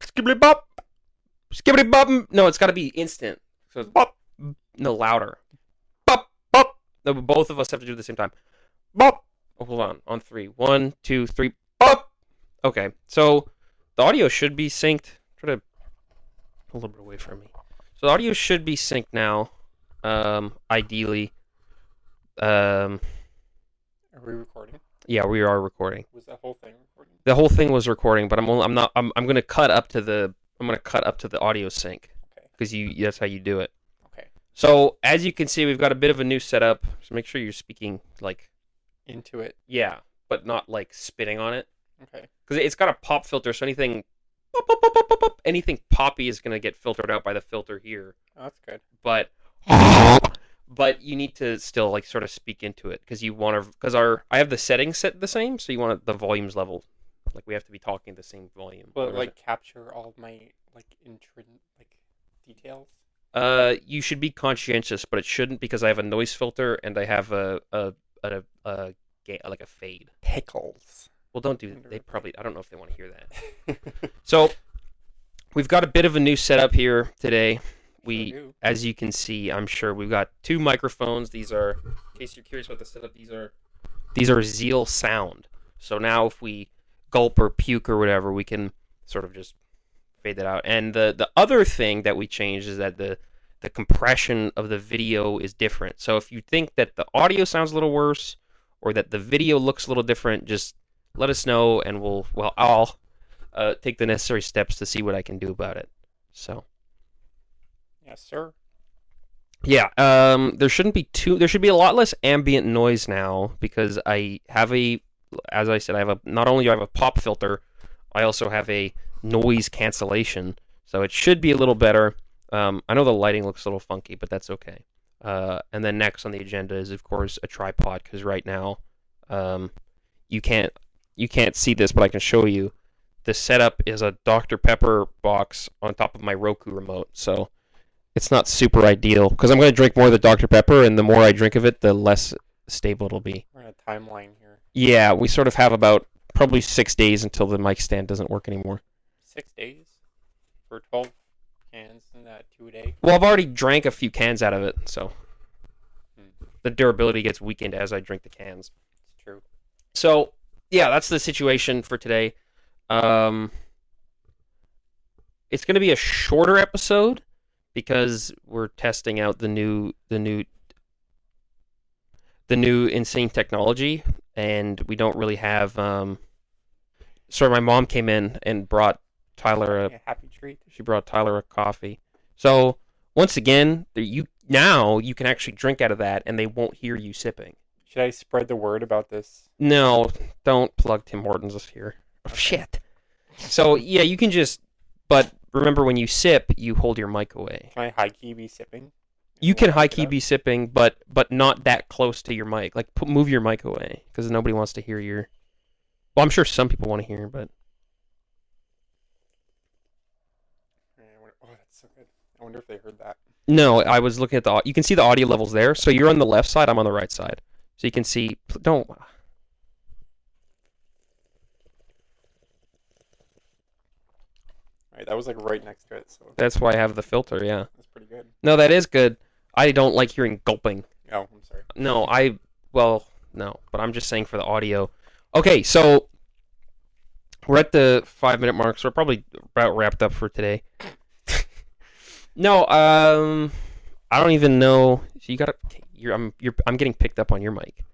skibbity bop, skibbity bop. No, it's got to be instant. So it's bop. No, louder. Bop, bop. No, both of us have to do it at the same time. Bop. Oh, hold on 3. 1, 2, 3. Bop. Okay, so the audio should be synced. Try to a little bit away from me. So the audio should be synced now. Ideally. Are we recording? Yeah, we are recording. Was that whole thing recording? The whole thing was recording, but I'm gonna cut up to the audio sync. Okay. Because that's how you do it. Okay. So as you can see, we've got a bit of a new setup. So make sure you're speaking like into it. Yeah, but not like spitting on it. Okay. Because it's got a pop filter, so anything pop, pop, pop, pop, pop, pop, anything poppy is gonna get filtered out by the filter here. Oh, that's good. But you need to still like sort of speak into it because you want to I have the settings set the same, so you want the volumes level. Like we have to be talking the same volume. Will it like capture all of my like details? You should be conscientious, but it shouldn't because I have a noise filter and I have a fade. Pickles. Well, don't do. They probably. I don't know if they want to hear that. So we've got a bit of a new setup here today. As you can see, I'm sure we've got 2 microphones. These are, in case you're curious about the setup, these are Zeal sound. So now if we gulp or puke or whatever, we can sort of just fade that out. And the other thing that we changed is that the compression of the video is different. So if you think that the audio sounds a little worse or that the video looks a little different, just let us know and I'll take the necessary steps to see what I can do about it. So. Yes, sir. Yeah, there should be a lot less ambient noise now because I have as I said, not only do I have a pop filter, I also have a noise cancellation, so it should be a little better. I know the lighting looks a little funky, but that's okay. And then next on the agenda is, of course, a tripod, because right now, you can't see this, but I can show you. The setup is a Dr. Pepper box on top of my Roku remote, so it's not super ideal, because I'm going to drink more of the Dr. Pepper, and the more I drink of it, the less stable it'll be. We're in a timeline here. Yeah, we sort of have about probably 6 days until the mic stand doesn't work anymore. 6 days? For 12 cans and that 2 a day? Well, I've already drank a few cans out of it, so the durability gets weakened as I drink the cans. It's true. So, yeah, that's the situation for today. It's going to be a shorter episode, because we're testing out the new insane technology, and we don't really have. Sorry, my mom came in and brought Tyler a happy treat. She brought Tyler a coffee. So once again, you can actually drink out of that, and they won't hear you sipping. Should I spread the word about this? No, don't plug Tim Hortons here. Oh, shit. So yeah, you can just, but remember, when you sip, you hold your mic away. Can I high key be sipping? You can high key be sipping, but not that close to your mic. Like, move your mic away, because nobody wants to hear your. Well, I'm sure some people want to hear, but. Oh, that's so good. I wonder if they heard that. No, I was looking at you can see the audio levels there. So you're on the left side, I'm on the right side. So you can see. Don't. Right, that was like right next to it. So that's why I have the filter, yeah. That's pretty good. No, that is good. I don't like hearing gulping. Oh, I'm sorry. No, no, but I'm just saying for the audio. Okay, so we're at the 5-minute mark, so we're probably about wrapped up for today. No, I don't even know. So you gotta. I'm getting picked up on your mic,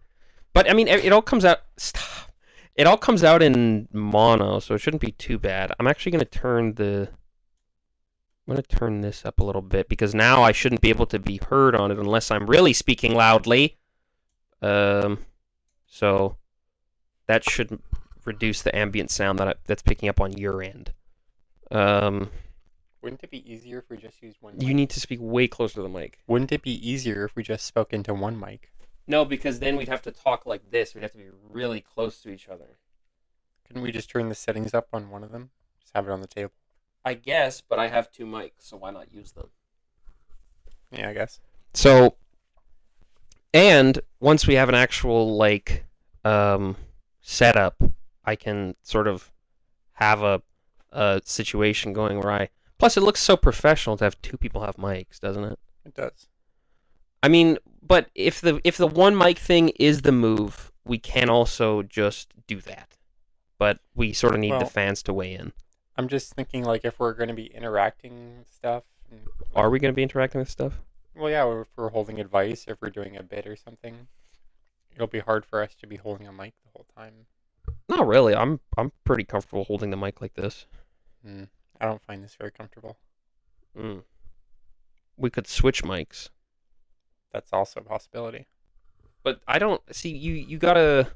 but I mean, it all comes out. Stop. It all comes out in mono, so it shouldn't be too bad. I'm actually going to turn this up a little bit, because now I shouldn't be able to be heard on it unless I'm really speaking loudly. So that should reduce the ambient sound that's picking up on your end. Wouldn't it be easier if we just used one mic? You need to speak way closer to the mic. Wouldn't it be easier if we just spoke into one mic? No, because then we'd have to talk like this. We'd have to be really close to each other. Couldn't we just turn the settings up on one of them? Just have it on the table. I guess, but I have 2 mics, so why not use them? Yeah, I guess. So, and once we have an actual, like, setup, I can sort of have a situation going where I. Plus, it looks so professional to have two people have mics, doesn't it? It does. I mean, but if the one mic thing is the move, we can also just do that. But we sort of need the fans to weigh in. I'm just thinking, like, if we're going to be interacting with stuff. And, Are we going to be interacting with stuff? Well, yeah, if we're holding advice, if we're doing a bit or something, it'll be hard for us to be holding a mic the whole time. Not really. I'm pretty comfortable holding the mic like this. I don't find this very comfortable. We could switch mics. That's also a possibility. But I don't see you gotta.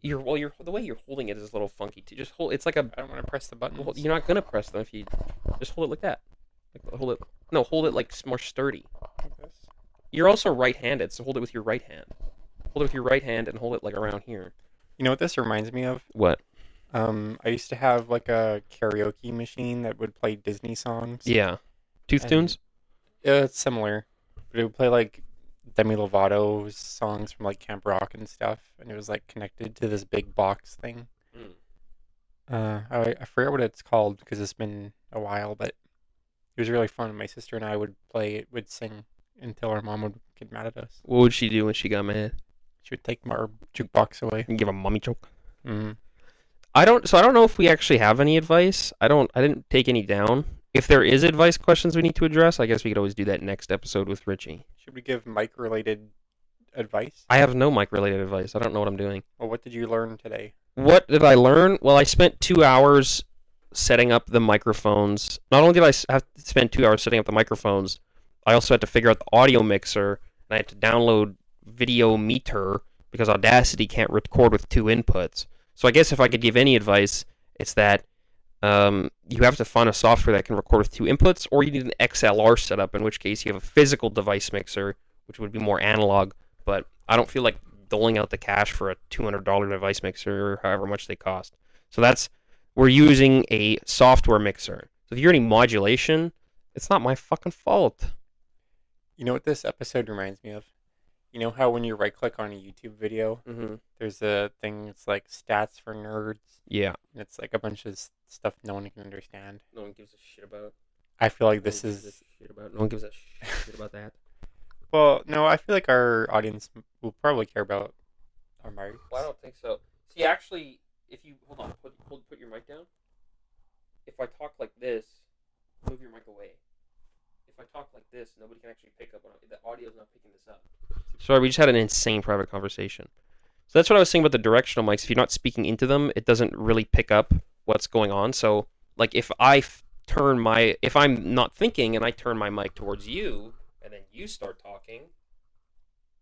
The way you're holding it is a little funky too. Just hold. It's like a. I don't want to press the button. Well, you're not gonna press them if you just hold it like that. Hold it. No, hold it like more sturdy. Like this. You're also right-handed, so hold it with your right hand. Hold it with your right hand and hold it like around here. You know what this reminds me of? What? I used to have like a karaoke machine that would play Disney songs. Yeah. Tooth Tunes? It's similar. But it would play like Demi Lovato's songs from like Camp Rock and stuff. And it was like connected to this big box thing. I forget what it's called because it's been a while, but it was really fun. My sister and I would sing until our mom would get mad at us. What would she do when she got mad? She would take our jukebox away. And give a mommy choke? Mm-hmm. I don't know if we actually have any advice. I didn't take any down. If there is advice questions we need to address, I guess we could always do that next episode with Richie. Should we give mic-related advice? I have no mic-related advice. I don't know what I'm doing. Well, what did you learn today? What did I learn? Well, I spent 2 hours setting up the microphones. Not only did I have to spend 2 hours setting up the microphones, I also had to figure out the audio mixer, and I had to download Video Meter because Audacity can't record with 2 inputs. So I guess if I could give any advice, it's that you have to find a software that can record with 2 inputs, or you need an XLR setup, in which case you have a physical device mixer, which would be more analog. But I don't feel like doling out the cash for a $200 device mixer or however much they cost. So we're using a software mixer. So if you hear any modulation, it's not my fucking fault. You know what this episode reminds me of? You know how when you right-click on a YouTube video, there's a thing that's like stats for nerds? Yeah. And it's like a bunch of stuff no one can understand. No one gives a shit about. I feel like No one gives a shit about that. Well, no, I feel like our audience will probably care about our mics. Well, I don't think so. See, actually, if you hold on, put your mic down. If I talk like this, move your mic away. If I talk like this, nobody can actually pick up on it. The audio's not picking this up. Sorry, we just had an insane private conversation. So that's what I was saying about the directional mics. If you're not speaking into them, it doesn't really pick up what's going on. So, like, if I'm not thinking and I turn my mic towards you, and then you start talking,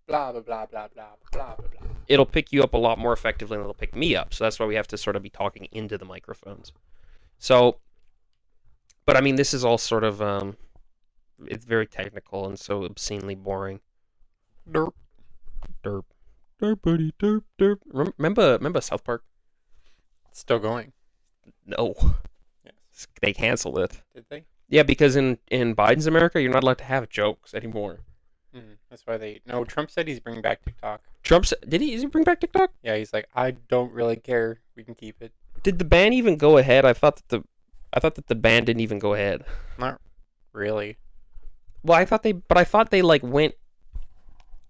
blah, blah, blah, blah, blah, blah, blah, blah. It'll pick you up a lot more effectively than it'll pick me up. So that's why we have to sort of be talking into the microphones. So, but I mean, this is all sort of, it's very technical and so obscenely boring. Derp. Derp. Derp, buddy, derp, derp. Remember South Park? It's still going. No. Yes. They canceled it. Did they? Yeah, because in Biden's America, you're not allowed to have jokes anymore. That's why No, Trump said he's bringing back TikTok. Is he bring back TikTok? Yeah, he's like, I don't really care. We can keep it. Did the ban even go ahead? I thought that the ban didn't even go ahead. Not really. Well, I thought they like went.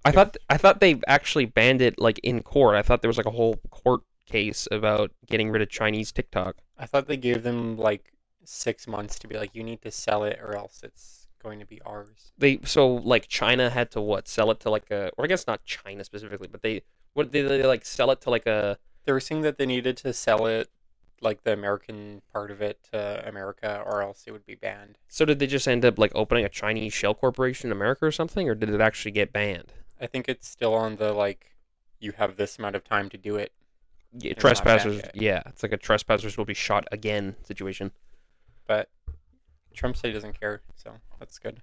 I thought they actually banned it like in court. I thought there was like a whole court case about getting rid of Chinese TikTok. I thought they gave them like 6 months to be like, you need to sell it or else it's going to be ours. So like China had to sell it to like or I guess not China specifically, but they like sell it to like a. They were saying that they needed to sell it, like the American part of it, to America, or else it would be banned. So did they just end up like opening a Chinese shell corporation in America or something, or did it actually get banned? I think it's still on the like, you have this amount of time to do it. Yeah, trespassers. Yeah, it's like a trespassers will be shot again situation. But Trump said he doesn't care, so that's good.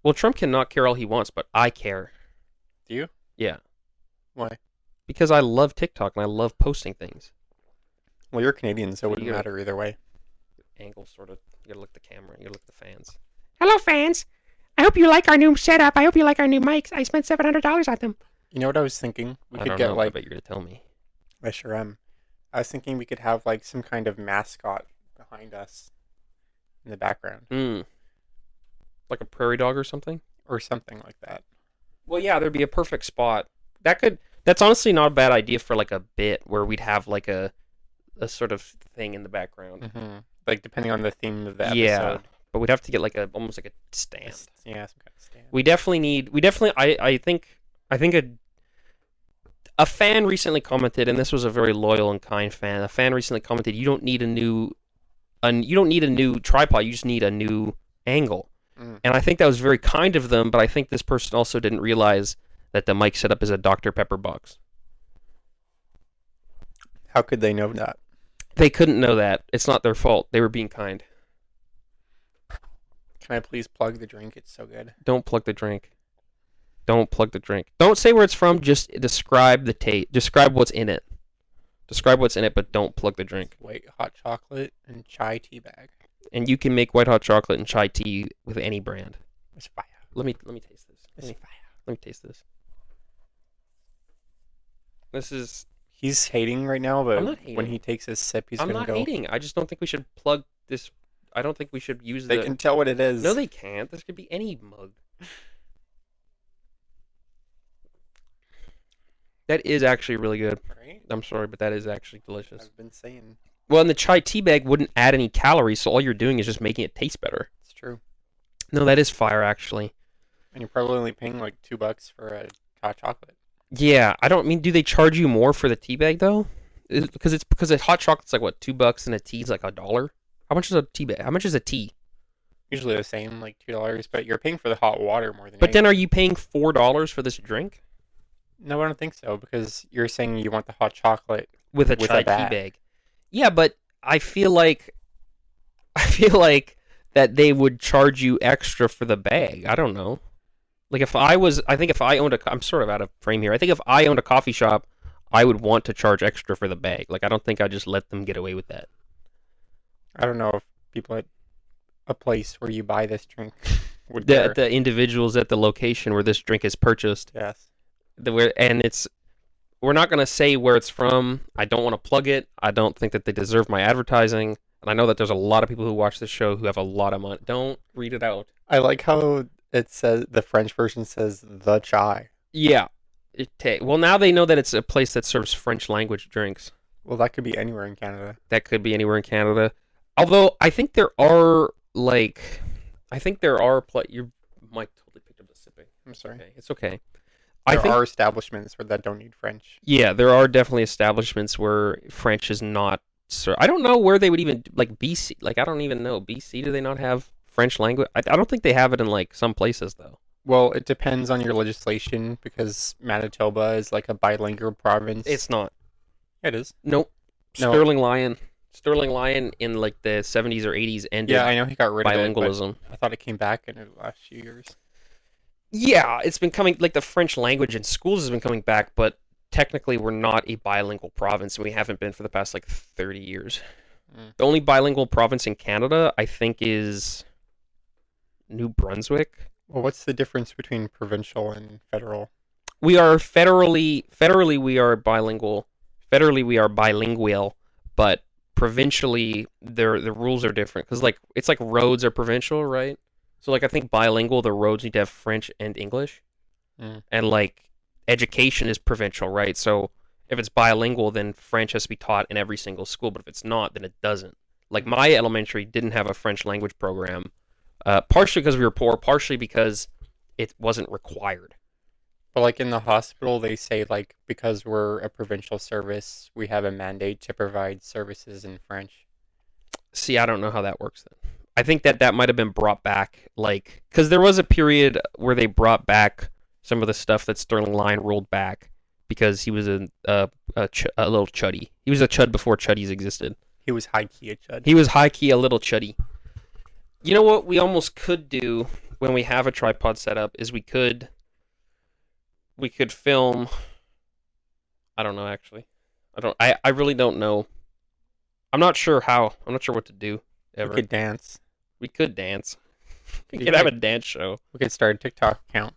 Well, Trump cannot care all he wants, but I care. Do you? Yeah. Why? Because I love TikTok and I love posting things. Well, you're Canadian, so it wouldn't matter either way. Angle sort of. You gotta look at the camera. You gotta look at the fans. Hello, fans. I hope you like our new setup. I hope you like our new mics. I spent $700 on them. You know what I was thinking? I bet you're gonna tell me. I sure am. I was thinking we could have like some kind of mascot behind us in the background, Like a prairie dog or something. or something like that. Well, yeah, there'd be a perfect spot. That's honestly not a bad idea for like a bit where we'd have like a sort of thing in the background. Mm-hmm. Like depending on the theme of the episode. Yeah, but we'd have to get like almost like a stand. Yeah, some kind of stand. We definitely I think a fan recently commented, and this was a very loyal and kind fan. A fan recently commented, you don't need a new tripod, you just need a new angle. And I think that was very kind of them, but I think this person also didn't realize that the mic setup is a Dr. Pepper box. How could they know that? They couldn't know that. It's not their fault. They were being kind. Can I please plug the drink? It's so good. Don't plug the drink. Don't plug the drink. Don't say where it's from. Just describe the taste. Describe what's in it. Describe what's in it, but don't plug the drink. White hot chocolate and chai tea bag. And you can make white hot chocolate and chai tea with any brand. It's fire. Let me taste this. It's fire. Let me taste this. This is. He's hating right now, I'm but not hating. when he takes his sip, he's I'm gonna not go. hating. I just don't think we should plug this. I don't think we should use They can tell what it is. No, they can't. This could be any mug. That is actually really good. Right? I'm sorry, but that is actually delicious. I've been saying Well, and the chai tea bag wouldn't add any calories, so all you're doing is just making it taste better. it's true. No, that is fire, actually. And you're probably only paying like $2 for a hot chocolate. Yeah, I don't mean. Do they charge you more for the tea bag though? Because a hot chocolate's like what, $2 and a tea's like $1. How much is a tea bag? How much is a tea? Usually the same, like $2, but you're paying for the hot water more than. But then, are you paying $4 for this drink No, I don't think so, because you're saying you want the hot chocolate with a With chai a tea bag. bag? Yeah, but I feel like that they would charge you extra for the bag. I don't know. Like I think if I owned I'm sort of out of frame here. I think if I owned a coffee shop, I would want to charge extra for the bag. Like I don't think I'd just let them get away with that. I don't know if people at a place where you buy this drink would care. The individuals at the location where this drink is purchased, Yes. we're not going to say where it's from. I don't want to plug it. I don't think that they deserve my advertising. And I know that there's a lot of people who watch this show who have a lot of money. Don't read it out. I like how it says, the French version says the chai. Yeah. Well, now they know that it's a place that serves French language drinks. Well, that could be anywhere in Canada. That could be anywhere in Canada. Although I think there are your mic totally picked up the sipping. I'm sorry. Okay, it's okay. There are establishments where that don't need French. Yeah, there are definitely establishments where French is not. I don't know where they would even like BC. Like I don't even know BC. Do they not have French language? I don't think they have it in like some places though. Well, it depends on your legislation because Manitoba is like a bilingual province. It's not. It is. Nope. No. Sterling Lion in like the 70s or 80s ended Yeah, I know he got rid of it, bilingualism. but I thought it came back in the last few years. Yeah, it's been coming, like the French language in schools has been coming back, but technically we're not a bilingual province, and we haven't been for the past like 30 years. The only bilingual province in Canada, I think, is New Brunswick. Well, what's the difference between provincial and federal? We are federally we are bilingual. Federally we are bilingual, but provincially the rules are different because like it's like roads are provincial, right? So like I think bilingual, the roads need to have French and English, and like education is provincial, right? So if it's bilingual, then French has to be taught in every single school. But if it's not, then it doesn't. Like my elementary didn't have a French language program, partially because we were poor, partially because it wasn't required. But like in the hospital, they say like because we're a provincial service, we have a mandate to provide services in French. See, I don't know how that works then. I think that might have been brought back, like, because there was a period where they brought back some of the stuff that Sterling Lion rolled back because he was a little chuddy. He was a chud before chuddies existed. He was high key a chud. He was high key a little chuddy. You know what we almost could do when we have a tripod set up is we could film. I don't know actually. I really don't know. I'm not sure how. I'm not sure what to do ever. We could dance. We could dance. We could have a dance show. We could start a TikTok account.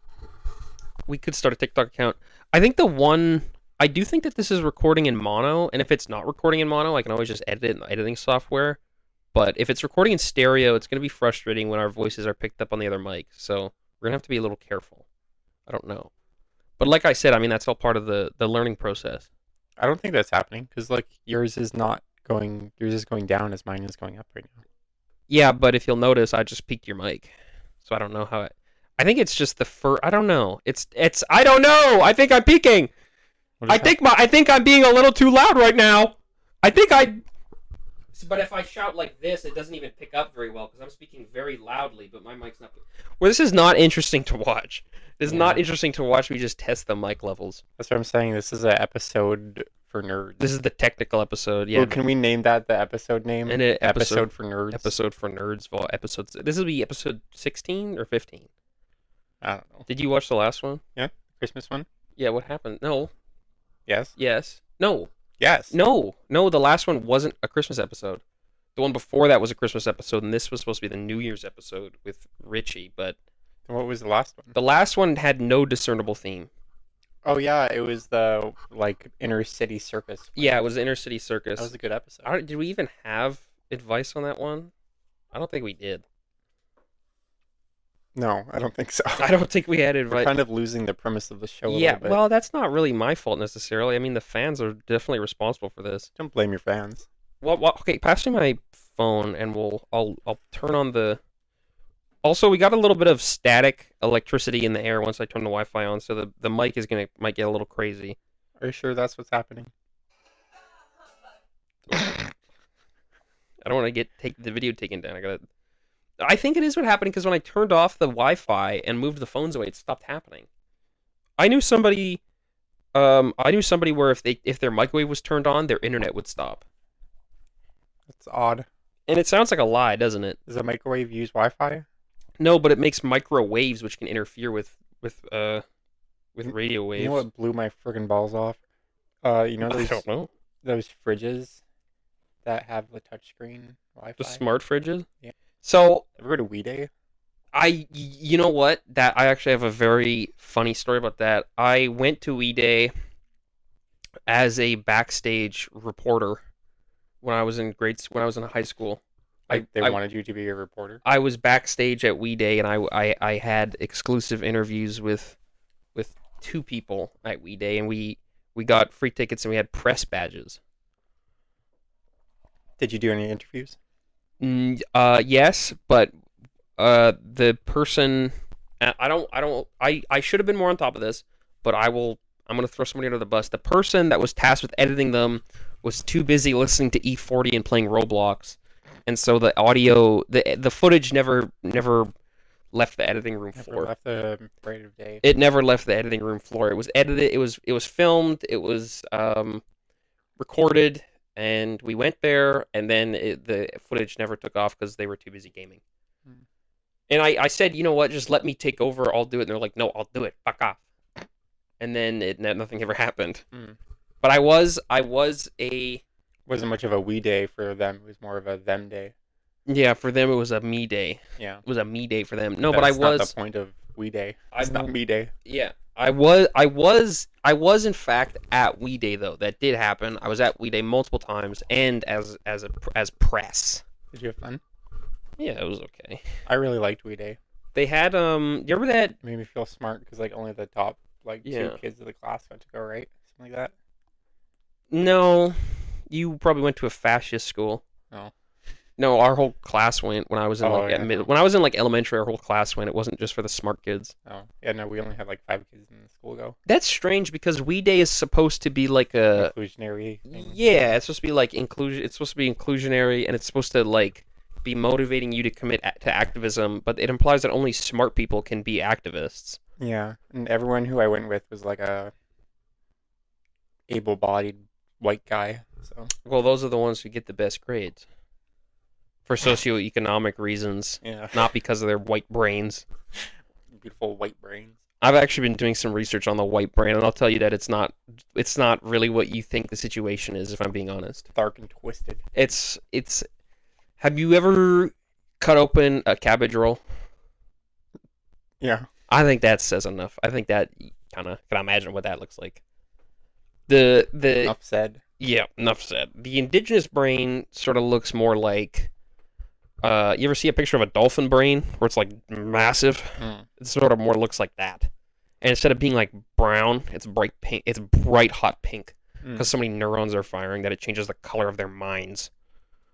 We could start a TikTok account. I think the one I do think that this is recording in mono, and if it's not recording in mono, I can always just edit it in the editing software. But if it's recording in stereo, it's going to be frustrating when our voices are picked up on the other mic. So we're going to have to be a little careful. I don't know. But like I said, I mean, that's all part of the learning process. I don't think that's happening because like yours is going down as mine is going up right now. Yeah, but if you'll notice, I just peaked your mic. So I don't know how I think it's just the first. I don't know. It's. I don't know. I think I'm peaking. I think I'm being a little too loud right now. I think I. But if I shout like this, it doesn't even pick up very well because I'm speaking very loudly, but my mic's not. Well, this is not interesting to watch. This is not interesting to watch. We just test the mic levels. That's what I'm saying. This is an episode for nerds. This is the technical episode. Yeah. Well, can we name that the episode name? And an episode for nerds. Episode for nerds. Well, episodes. This will be episode 16 or 15. I don't know. Did you watch the last one? Yeah, Christmas one. Yeah. What happened? No. Yes. Yes. No. Yes. No. The last one wasn't a Christmas episode. The one before that was a Christmas episode, and this was supposed to be the New Year's episode with Richie. But what was the last one? The last one had no discernible theme. Oh yeah, it was the like inner city circus one. Yeah, it was the inner city circus. That was a good episode. Did we even have advice on that one? I don't think we did. No, I don't think so. I don't think we had advice. We're kind of losing the premise of the show a little bit. Well, that's not really my fault necessarily. I mean, the fans are definitely responsible for this. Don't blame your fans. Well, okay, pass me my phone and I'll turn on the. Also, we got a little bit of static electricity in the air once I turn the Wi-Fi on, so the mic might get a little crazy. Are you sure that's what's happening? I don't want to take the video taken down. I think it is what happened because when I turned off the Wi-Fi and moved the phones away, it stopped happening. I knew somebody where if their microwave was turned on, their internet would stop. That's odd. And it sounds like a lie, doesn't it? Does a microwave use Wi-Fi? No, but it makes microwaves, which can interfere with radio waves. You know what blew my friggin' balls off? You know those, I don't know. Those fridges that have the touchscreen Wi-Fi? The smart fridges? Yeah. So, ever go to We Day? You know what? I actually have a very funny story about that. I went to We Day as a backstage reporter when I was in high school. They wanted you to be a reporter? I was backstage at We Day, and I had exclusive interviews with two people at We Day, and we got free tickets and we had press badges. Did you do any interviews? Yes, but the person I should have been more on top of this, but I'm gonna throw somebody under the bus. The person that was tasked with editing them was too busy listening to E40 and playing Roblox, and so the audio, the footage never left the editing room floor. Never left the creative day. It never left the editing room floor. It was edited. It was filmed. It was recorded. And we went there, and then the footage never took off because they were too busy gaming. And I said, you know what, just let me take over, I'll do it. And they're like, no, I'll do it, fuck off. And then nothing ever happened. But I was Wasn't much of a we day for them, it was more of a them day. Yeah, for them it was a me day. Yeah. It was a me day for them. No, but That's not the point of we day. It's not me day. Yeah. I was in fact at We Day though. That did happen. I was at We Day multiple times and as press. Did you have fun? Yeah, it was okay. I really liked We Day. They had you remember that? It made me feel smart because like only the top two kids of the class got to go, right? Something like that. No, you probably went to a fascist school. Oh. No, our whole class went when I was in when I was in like elementary. Our whole class went. It wasn't just for the smart kids. Oh, yeah, no, we only had like 5 kids in the school go. That's strange because We Day is supposed to be like a inclusionary thing. Yeah, it's supposed to be like inclusion. It's supposed to be inclusionary, and it's supposed to like be motivating you to commit to activism. But it implies that only smart people can be activists. Yeah, and everyone who I went with was like a able-bodied white guy. So. Well, those are the ones who get the best grades. For socioeconomic reasons, not because of their white brains. Beautiful white brains. I've actually been doing some research on the white brain, and I'll tell you that it's not really what you think the situation is, if I'm being honest. Dark and twisted. It's. Have you ever cut open a cabbage roll? Yeah. I think that says enough. I think that kind of can imagine what that looks like. The Enough said. Yeah, enough said. The indigenous brain sort of looks more like. You ever see a picture of a dolphin brain where it's like massive? Mm. It sort of more looks like that. And instead of being like brown, it's bright pink. It's bright hot pink because so many neurons are firing that it changes the color of their minds.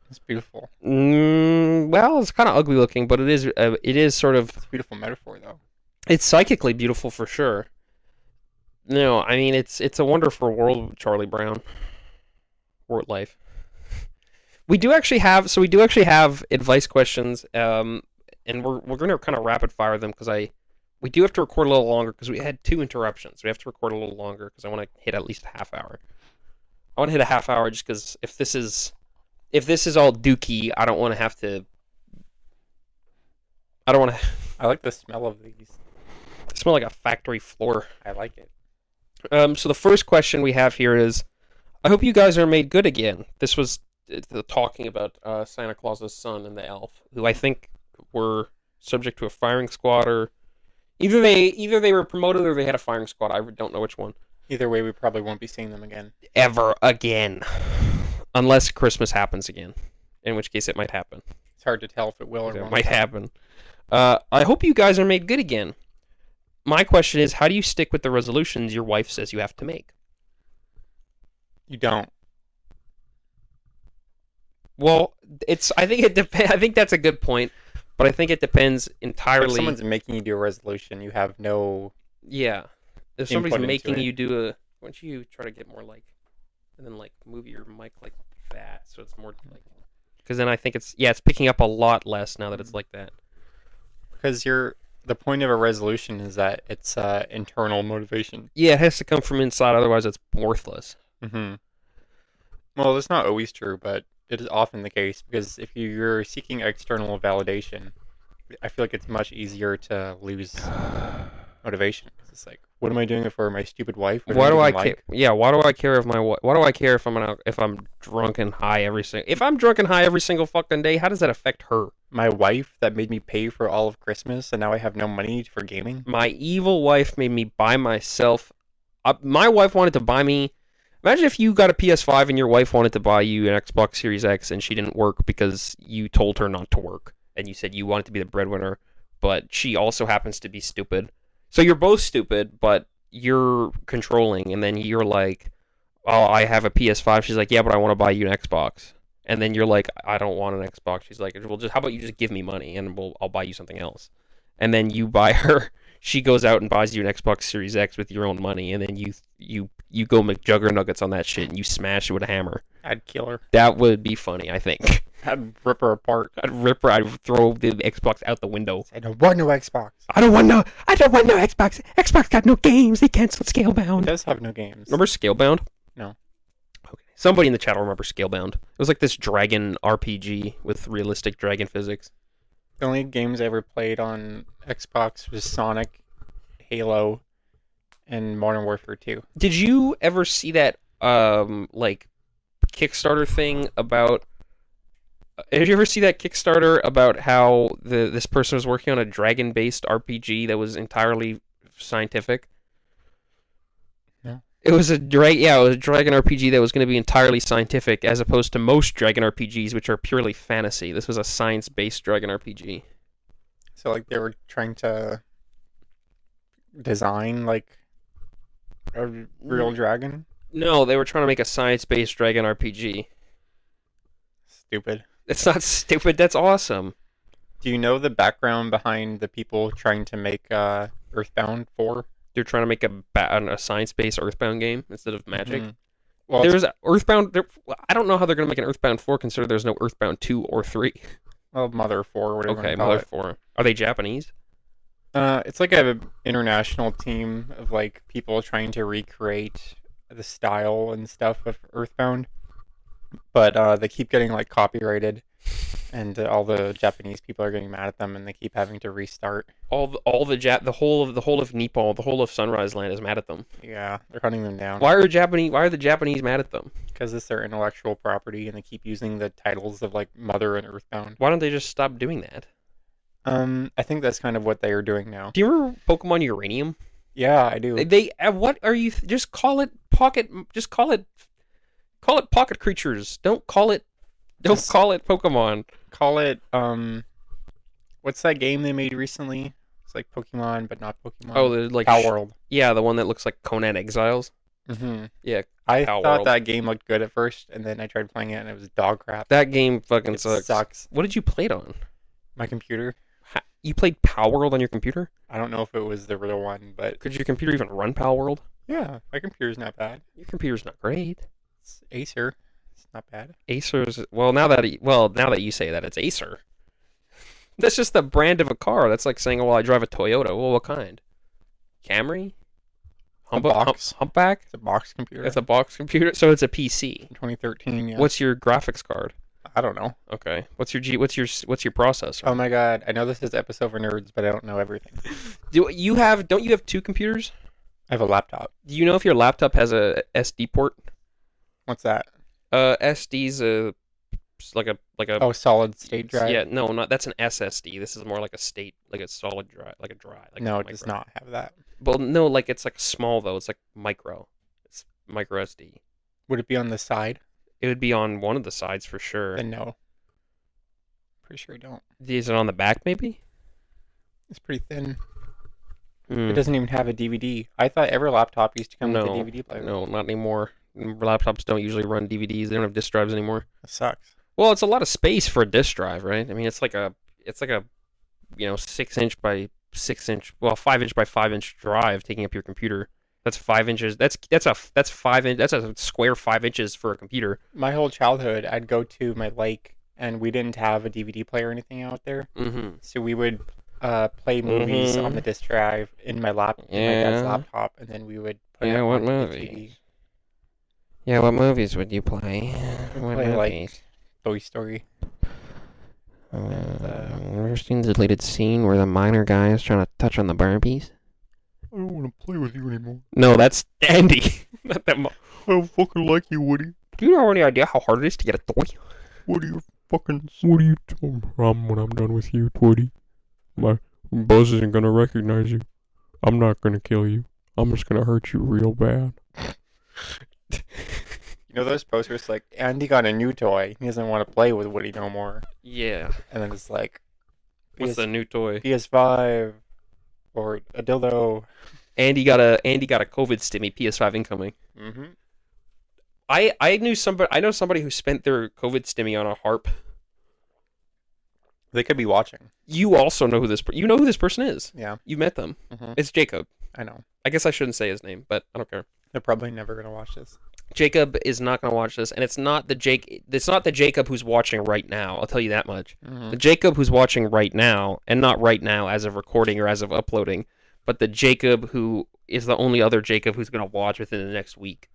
It's beautiful. Well, it's kind of ugly looking, but it is sort of. It's a beautiful metaphor, though. It's psychically beautiful for sure. No, I mean it's a wonderful world, Charlie Brown. Word life. We do actually have advice questions, and we're going to kind of rapid fire them because we do have to record a little longer because we had 2 interruptions. We have to record a little longer because I want to hit at least a half hour. I want to hit a half hour just because if this is all dookie, I don't want to have to. I don't want to. I like the smell of these. They smell like a factory floor. I like it. So the first question we have here is, I hope you guys are made good again. This was talking about Santa Claus's son and the elf, who I think were subject to a firing squad, or either they were promoted or they had a firing squad. I don't know which one. Either way, we probably won't be seeing them again. Ever again. Unless Christmas happens again. In which case it might happen. It's hard to tell if it will or won't. It might happen. I hope you guys are made good again. My question is, how do you stick with the resolutions your wife says you have to make? You don't. Well, I think it depends. I think that's a good point, but I think it depends entirely. If someone's making you do a resolution, you have no. Yeah, if somebody's input into making it. you do a, why don't you try to get more like, and then like move your mic like that, so it's more like, because then I think it's picking up a lot less now that it's like that. Because the point of a resolution is that it's internal motivation. Yeah, it has to come from inside, otherwise it's worthless. Mm-hmm. Well, that's not always true, but it is often the case, because if you're seeking external validation, I feel like it's much easier to lose motivation. 'Cause it's like, what am I doing it for? My stupid wife? Why do I care? Yeah, why do I care if why do I care if I'm drunk and high if I'm drunk and high every single fucking day? How does that affect her? My wife that made me pay for all of Christmas, and now I have no money for gaming? My evil wife made me buy myself. My wife wanted to buy me. Imagine if you got a PS5 and your wife wanted to buy you an Xbox Series X and she didn't work because you told her not to work and you said you wanted to be the breadwinner, but she also happens to be stupid. So you're both stupid, but you're controlling, and then you're like, "Oh, I have a PS5." She's like, "Yeah, but I want to buy you an Xbox." And then you're like, "I don't want an Xbox." She's like, "Well, how about you just give me money and I'll buy you something else." And then you buy her. She goes out and buys you an Xbox Series X with your own money, and then you go McJuggernuggets on that shit and you smash it with a hammer. I'd kill her. That would be funny, I think. I'd rip her apart. I'd throw the Xbox out the window. I don't want no Xbox. I don't want no Xbox. Xbox got no games. They canceled It Scalebound. does have no games. Remember Scalebound? No. Okay. Somebody in the chat will remember Scalebound. It was like this dragon RPG with realistic dragon physics. The only games I ever played on Xbox was Sonic, Halo, and Modern Warfare 2. Did you ever see that like Kickstarter thing about? Did you ever see that Kickstarter about how this person was working on a dragon-based RPG that was entirely scientific? No. It was a dragon RPG that was going to be entirely scientific, as opposed to most dragon RPGs, which are purely fantasy. This was a science-based dragon RPG. So like they were trying to design like a real dragon? No, they were trying to make a science-based dragon RPG. Stupid. It's not stupid. That's awesome. Do you know the background behind the people trying to make Earthbound 4? They're trying to make a science-based Earthbound game instead of Magic. Mhm. Well, There's Earthbound. I don't know how they're going to make an Earthbound 4, considering there's no Earthbound 2 or 3. Mother 4, whatever Okay, you call Mother it. 4. Are they Japanese? It's like an international team of like people trying to recreate the style and stuff of Earthbound, but they keep getting like copyrighted, and all the Japanese people are getting mad at them, and they keep having to restart. The whole of Nepal, the whole of Sunrise Land is mad at them. Yeah, they're hunting them down. Why are the Japanese mad at them? Because it's their intellectual property, and they keep using the titles of like Mother and Earthbound. Why don't they just stop doing that? I think that's kind of what they are doing now. Do you remember Pokemon Uranium? Yeah, I do. They what are you? Just call it pocket. Just call it pocket creatures. Don't call it. Don't Just call it Pokemon. call it what's that game they made recently? It's like Pokemon, but not Pokemon. Oh, they're like Cow World. Yeah, the one that looks like Conan Exiles. Mm-hmm. Yeah, I Cow thought World. that game looked good at first, and then I tried playing it, and it was dog crap. That game fucking It sucks. sucks. What did you play it on? My computer. You played Power World on your computer? I don't know if it was the real one, but Could your computer even run Power World? yeah, my computer's not bad. Your computer's not great. It's Acer. It's not bad. Acer's now that you say that, it's Acer. That's just the brand of a car. That's like saying, "Well, I drive a Toyota." Well, what kind? Camry? Box. Humpback? It's a box computer. It's a box computer, so it's a PC. 2013. Yeah. What's your graphics card? I don't know. Okay. What's your processor? Oh my god! I know this is episode for nerds, but I don't know everything. Don't you have two computers? I have a laptop. Do you know if your laptop has a SD port? What's that? SD's like a Oh, solid state drive. Yeah, no, not that's an SSD. This is more like a solid drive, like a drive. Like No, a it does micro. not have that. Well, no, like it's like small though. It's like micro. It's micro SD. Would it be on the side? It would be on one of the sides for sure. Then no. Pretty sure I don't. Is it on the back maybe? It's pretty thin. Hmm. It doesn't even have a DVD. I thought every laptop used to come with a DVD player. No, not anymore. Laptops don't usually run DVDs. They don't have disk drives anymore. That sucks. Well, it's a lot of space for a disk drive, right? I mean, it's like a 6-inch by 6-inch, well, 5-inch by 5-inch drive taking up your computer. That's 5 inches. That's a square 5 inches for a computer. My whole childhood, I'd go to my lake, and we didn't have a DVD player or anything out there. Mm-hmm. So we would play movies on the disk drive in my dad's Yeah. laptop, and then we would put it Yeah, what onto the movies? TV. Yeah, what movies would you play? What Play, like, movies? Toy Story. Ever seen the deleted scene where the minor guy is trying to touch on the Barbies? I don't want to play with you anymore. No, that's Andy. Not that. I don't fucking like you, Woody. Do you have any idea how hard it is to get a toy? What are you When I'm done with you, Woody, my Buzz isn't gonna recognize you. I'm not gonna kill you. I'm just gonna hurt you real bad. You know those posters like Andy got a new toy. He doesn't want to play with Woody no more. Yeah. And then it's like What's the new toy? PS5 or a dildo. Andy got a COVID stimmy PS5 incoming. Mm-hmm. I know somebody who spent their COVID stimmy on a harp. They could be watching. You also know who this person is. Yeah. You met them. Mm-hmm. It's Jacob. I know. I guess I shouldn't say his name, but I don't care. They're probably never gonna watch this. Jacob is not going to watch this, and it's not the Jacob who's watching right now. I'll tell you that much. Mm-hmm. The Jacob who's watching right now, and not right now as of recording or as of uploading, but the Jacob who is the only other Jacob who's going to watch within the next week.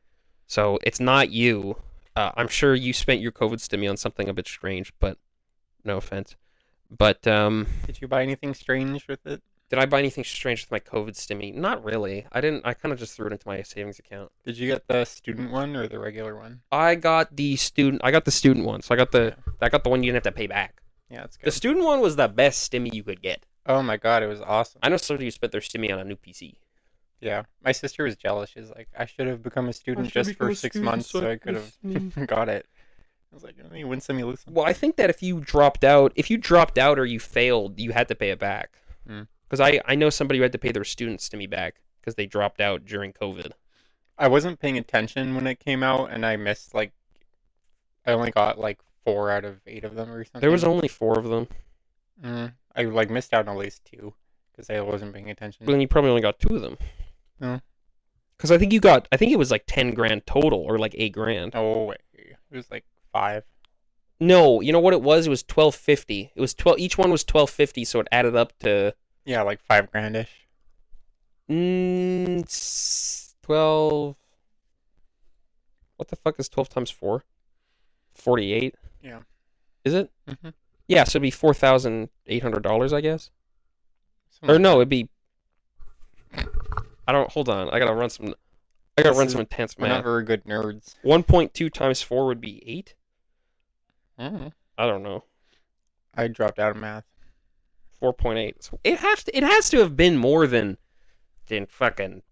So it's not you. I'm sure you spent your COVID stimmy on something a bit strange, but no offense. But Did you buy anything strange with it? did I buy anything strange with my COVID stimmy? Not really. I didn't. I kind of just threw it into my savings account. Did you get the student one or the regular one? I got the student one. So I got the one you didn't have to pay back. Yeah, that's good. The student one was the best stimmy you could get. Oh my god, it was awesome. I know somebody who spent their stimmy on a new PC. Yeah, my sister was jealous. She's like, I should have become a student just for 6 months so I could have got it. I was like, you win some, you lose some. Well, I think that if you dropped out or you failed, you had to pay it back. Because I know somebody who had to pay their student stimmy back because they dropped out during COVID. I wasn't paying attention when it came out, and I missed, like, I only got, like, 4 out of 8 of them or something. There was only 4 of them. I, like, missed out on at least 2 because I wasn't paying attention. But then you probably only got 2 of them. Oh. Because I think it was like 10 grand total or like 8 grand. Oh, wait. It was, like, 5. No, you know what it was? It was $12.50. It was 12. Each one was $12.50, so it added up to Yeah, like 5 grandish. 12. What the fuck is 12 times 4? 48. Yeah. Is it? Mm-hmm. Yeah, so it'd be $4,800, I guess. Or no, it'd be. Hold on. I gotta run some intense We're not math. very good nerds. 1.2 times 4 would be 8. Mm-hmm. I don't know. I dropped out of math. 4.8. So it has to have been more than in fucking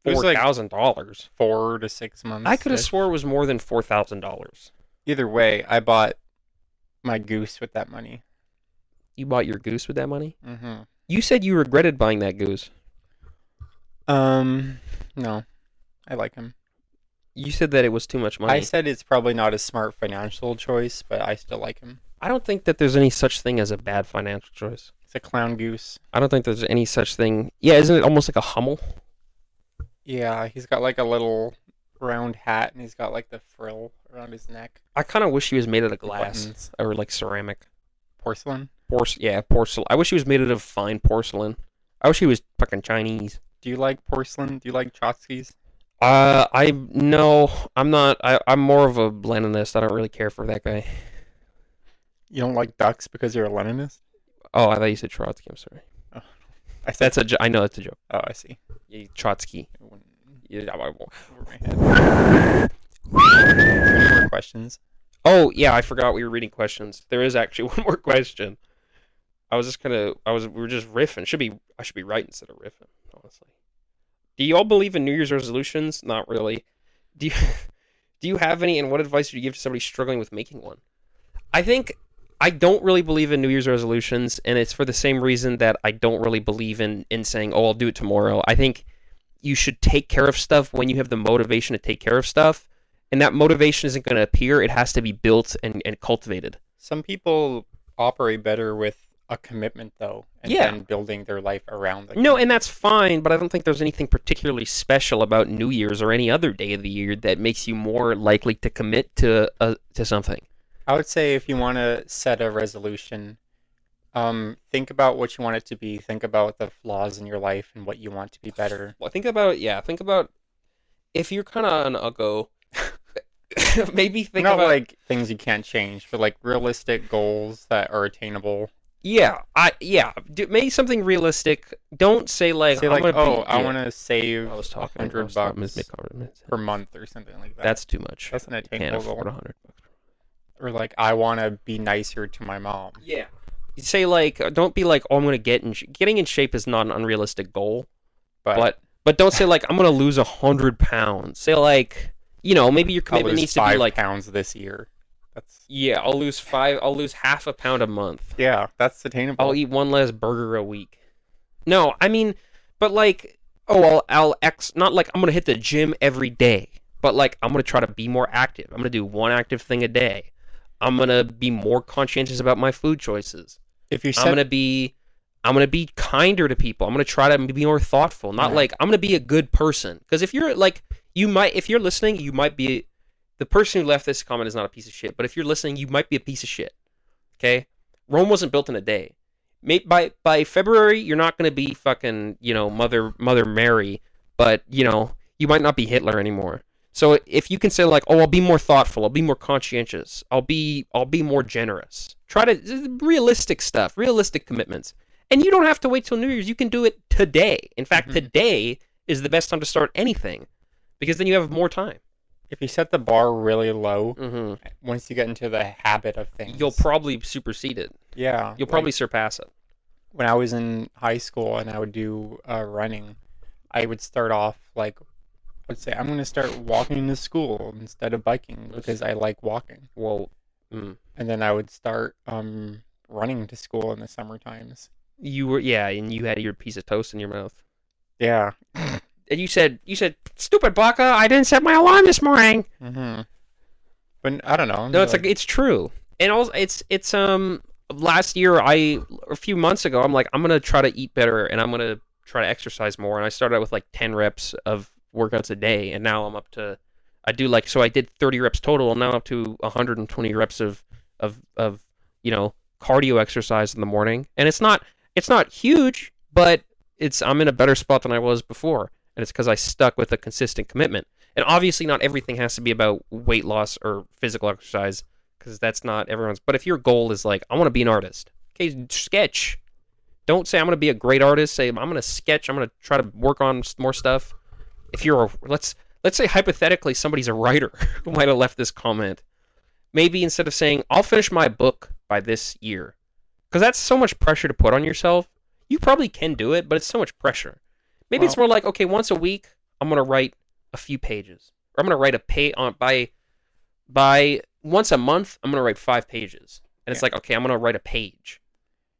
It was like $4,000. 4 to 6 months. I could have swore it was more than $4,000. Either way, I bought my goose with that money. You bought your goose with that money? Mm-hmm. You said you regretted buying that goose. No. I like him. You said that it was too much money. I said it's probably not a smart financial choice, but I still like him. I don't think that there's any such thing as a bad financial choice. It's a clown goose. I don't think there's any such thing. Yeah, isn't it almost like a Hummel? Yeah, he's got like a little round hat, and he's got like the frill around his neck. I kind of wish he was made out of glass Buttons. or like ceramic. Porcelain. Porcelain. I wish he was made out of fine porcelain. I wish he was fucking Chinese. Do you like porcelain? Do you like tchotchkes? No, I'm not. I'm more of a Leninist. I don't really care for that guy. You don't like ducks because you're a Leninist? Oh, I thought you said Trotsky. I'm sorry. Oh, I said, I know that's a joke. oh, I see. Yeah, Trotsky. It went Yeah, over my head. Any more questions? Oh yeah, I forgot we were reading questions. There is actually one more question. We were just riffing. I should be right instead of riffing, honestly. Do you all believe in New Year's resolutions? Not really. Do you have any, and what advice would you give to somebody struggling with making one? I think I don't really believe in New Year's resolutions, and it's for the same reason that I don't really believe in saying, oh, I'll do it tomorrow. I think you should take care of stuff when you have the motivation to take care of stuff, and that motivation isn't going to appear. It has to be built and cultivated. Some people operate better with a commitment, though, and then building their life around the No, and that's fine, but I don't think there's anything particularly special about New Year's or any other day of the year that makes you more likely to commit to something. I would say if you want to set a resolution, think about what you want it to be. Think about the flaws in your life and what you want to be better. Well, think about if you're kind of an uggo, maybe think Not about like things you can't change, but like realistic goals that are attainable. Maybe something realistic. Don't say like, Say like, I yeah. want to save I was talking $100 per month or something like that. That's too much. That's an Can't attainable afford goal. $100. Or like, I want to be nicer to my mom. Yeah. You say like, don't be like, oh, I'm gonna getting in shape is not an unrealistic goal, but don't say like, I'm gonna lose 100 pounds. Say like, maybe your commitment needs to be like 5 pounds this year. I'll lose half a pound a month. Yeah, that's attainable. I'll eat one less burger a week. No, I mean, but like, not like I'm gonna hit the gym every day, but like I'm gonna try to be more active. I'm gonna do one active thing a day. I'm gonna be more conscientious about my food choices. I'm gonna be kinder to people. I'm gonna try to be more thoughtful. Not like I'm gonna be a good person. Because if you're like, if you're listening, you might be. The person who left this comment is not a piece of shit, but if you're listening, you might be a piece of shit. Okay? Rome wasn't built in a day. By February, you're not going to be fucking, Mother Mary, but, you might not be Hitler anymore. So if you can say like, oh, I'll be more thoughtful, I'll be more conscientious, I'll be more generous. Try to realistic stuff, realistic commitments. And you don't have to wait till New Year's. You can do it today. In fact, today is the best time to start anything because then you have more time. If you set the bar really low, once you get into the habit of things, you'll probably supersede it. Yeah. You'll probably surpass it. When I was in high school and I would do running, I would start off like, I'd say, I'm going to start walking to school instead of biking because I like walking. Well, and then I would start running to school in the summer times. And you had your piece of toast in your mouth. Yeah. And you said, stupid baka, I didn't set my alarm this morning. Mm-hmm. But I don't know. No, it's like it's true. And also, it's last year, a few months ago, I'm like, I'm going to try to eat better and I'm going to try to exercise more. And I started out with like 10 reps of workouts a day. And now I'm up to, I did 30 reps total. And now I'm up to 120 reps of cardio exercise in the morning. And it's not huge, but I'm in a better spot than I was before. And it's because I stuck with a consistent commitment. And obviously not everything has to be about weight loss or physical exercise, because that's not everyone's. But if your goal is like, I want to be an artist, okay, sketch. Don't say I'm going to be a great artist. Say I'm going to sketch. I'm going to try to work on more stuff. If you're let's say hypothetically somebody's a writer who might have left this comment. Maybe instead of saying, I'll finish my book by this year, because that's so much pressure to put on yourself. You probably can do it, but it's so much pressure. Maybe it's more like, okay, once a week, I'm going to write a few pages. Or I'm going to write a page on by once a month, I'm going to write 5 pages. And it's like, okay, I'm going to write a page.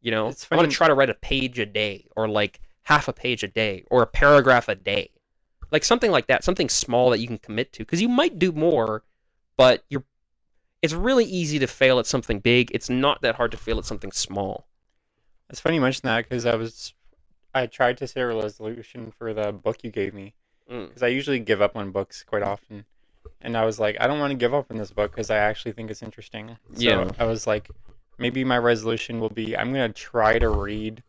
You know, I'm going to try to write a page a day, or like half a page a day, or a paragraph a day. Like something like that, something small that you can commit to. Because you might do more, but it's really easy to fail at something big. It's not that hard to fail at something small. It's funny you mention that because I tried to set a resolution for the book you gave me. Because I usually give up on books quite often. And I was like, I don't want to give up on this book because I actually think it's interesting. So Yeah. I was like, maybe my resolution will be I'm going to try to read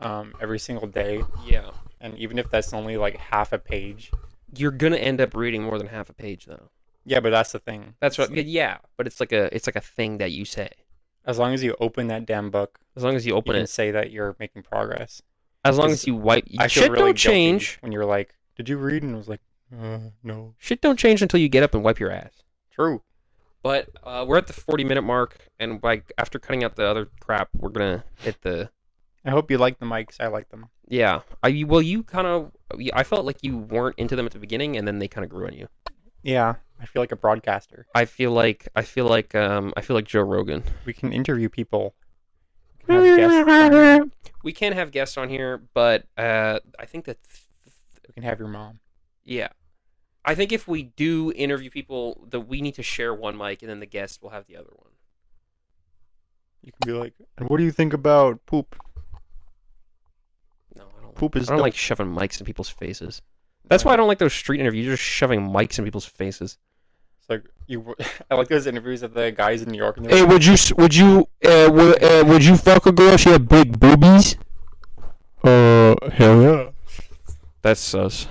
every single day. Yeah. And even if that's only like half a page. You're going to end up reading more than half a page, though. Yeah, but that's the thing. That's what. Yeah, but it's like a thing that you say. As long as you open that damn book. As long as you open you can it. say that you're making progress. As long as you wipe. I feel shit really don't change. guilty when you're like, did you read? And I was like, no. Shit don't change until you get up and wipe your ass. True. But we're at the 40-minute mark, and after cutting out the other crap, we're gonna hit the. I hope you like the mics. I like them. Yeah. You kind of. I felt like you weren't into them at the beginning, and then they kind of grew on you. Yeah, I feel like a broadcaster. I feel like Joe Rogan. We can interview people. We can have guests on here. We can have guests on here, but I think that. We can have your mom. Yeah. I think if we do interview people, that we need to share one mic, and then the guest will have the other one. You can be like, and what do you think about poop? No, I don't. Poop is I don't like shoving mics in people's faces. That's why I don't like those street interviews. You're just shoving mics in people's faces. It's like I like those interviews of the guys in New York. And Hey, would you fuck a girl if she had big boobies? Hell yeah. That's sus.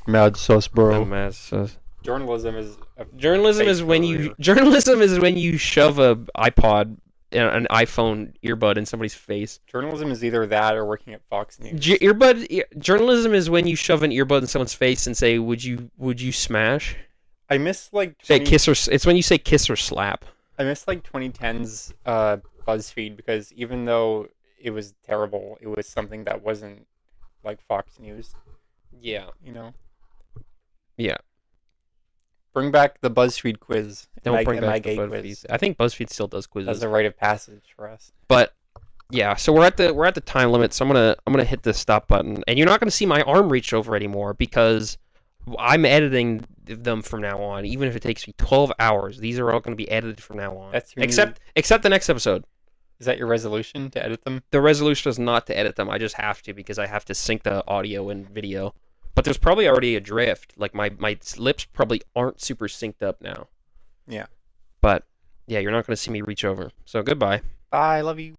mad sus, bro. Mad sus. Journalism is Journalism is when you shove a iPod, an iPhone earbud in somebody's face. Journalism is either that or working at Fox News. Journalism is when you shove an earbud in someone's face and say, "Would you smash?" I miss like Say kiss or. It's when you say kiss or slap. I miss like 2010's BuzzFeed because even though it was terrible, it was something that wasn't like Fox News. Yeah. You know. Yeah. Bring back the BuzzFeed quiz. Don't bring back gay the quiz. BuzzFeed. I think BuzzFeed still does quizzes. That's a rite of passage for us. But yeah, so we're at the time limit. So I'm gonna hit the stop button, and you're not gonna see my arm reach over anymore because I'm editing them from now on. Even if it takes me 12 hours, these are all gonna be edited from now on. That's your except the next episode. Is that your resolution to edit them? The resolution is not to edit them. I just have to because I have to sync the audio and video. But there's probably already a drift. Like my lips probably aren't super synced up now. Yeah. But yeah, you're not gonna see me reach over. So goodbye. Bye. Love you.